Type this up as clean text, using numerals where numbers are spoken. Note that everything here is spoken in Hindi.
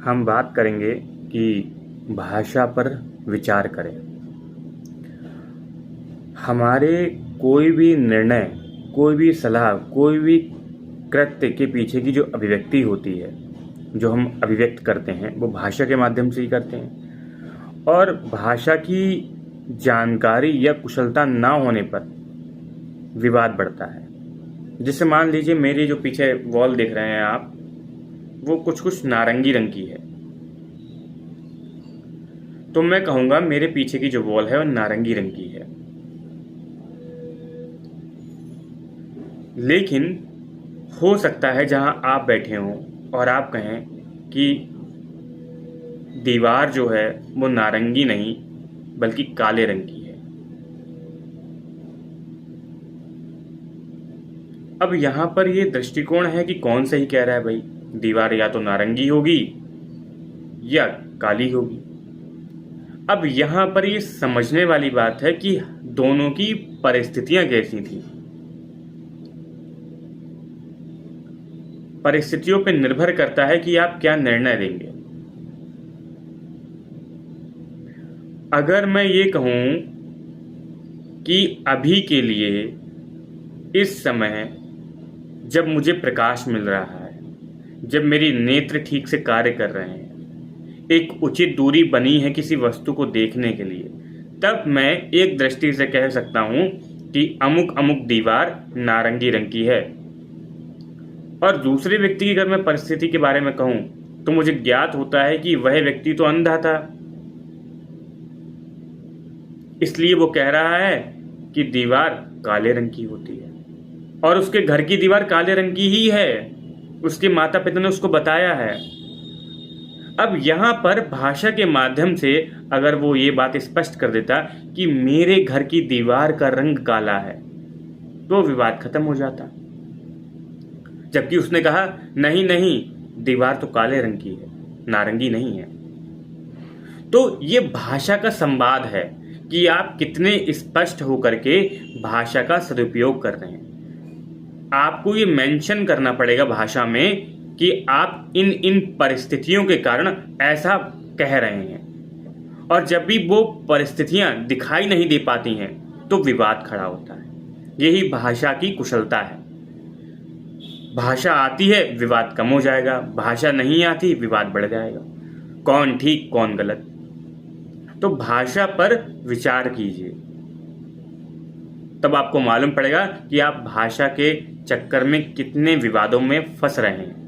हम बात करेंगे कि भाषा पर विचार करें। हमारे कोई भी निर्णय, कोई भी सलाह, कोई भी कृत्य के पीछे की जो अभिव्यक्ति होती है, जो हम अभिव्यक्त करते हैं, वो भाषा के माध्यम से ही करते हैं। और भाषा की जानकारी या कुशलता ना होने पर विवाद बढ़ता है। जैसे मान लीजिए मेरी जो पीछे वॉल देख रहे हैं आप, वो कुछ नारंगी रंग की है, तो मैं कहूंगा मेरे पीछे की जो वॉल है वो नारंगी रंग की है। लेकिन हो सकता है जहां आप बैठे हों और आप कहें कि दीवार जो है वो नारंगी नहीं बल्कि काले रंग की है। अब यहां पर ये दृष्टिकोण है कि कौन सही कह रहा है भाई, दीवार या तो नारंगी होगी या काली होगी। अब यहां पर ये समझने वाली बात है कि दोनों की परिस्थितियां कैसी थी। परिस्थितियों पर निर्भर करता है कि आप क्या निर्णय देंगे। अगर मैं ये कहूं कि अभी के लिए इस समय जब मुझे प्रकाश मिल रहा है, जब मेरी नेत्र ठीक से कार्य कर रहे हैं, एक उचित दूरी बनी है किसी वस्तु को देखने के लिए, तब मैं एक दृष्टि से कह सकता हूं कि अमुक अमुक दीवार नारंगी रंग की है। और दूसरे व्यक्ति की अगर मैं परिस्थिति के बारे में कहूं तो मुझे ज्ञात होता है कि वह व्यक्ति तो अंधा था, इसलिए वो कह रहा है कि दीवार काले रंग की होती है और उसके घर की दीवार काले रंग की ही है, उसके माता पिता ने उसको बताया है। अब यहां पर भाषा के माध्यम से अगर वो ये बात स्पष्ट कर देता कि मेरे घर की दीवार का रंग काला है, तो विवाद खत्म हो जाता। जबकि उसने कहा नहीं नहीं, दीवार तो काले रंग की है, नारंगी नहीं है। तो ये भाषा का संवाद है कि आप कितने स्पष्ट होकर के भाषा का सदुपयोग कर रहे हैं। आपको ये मेंशन करना पड़ेगा भाषा में कि आप इन इन परिस्थितियों के कारण ऐसा कह रहे हैं। और जब भी वो परिस्थितियां दिखाई नहीं दे पाती हैं तो विवाद खड़ा होता है। यही भाषा की कुशलता है। भाषा आती है, विवाद कम हो जाएगा। भाषा नहीं आती, विवाद बढ़ जाएगा। कौन ठीक कौन गलत। तो भाषा पर विचार कीजिए, तब आपको मालूम पड़ेगा कि आप भाषा के चक्कर में कितने विवादों में फंस रहे हैं।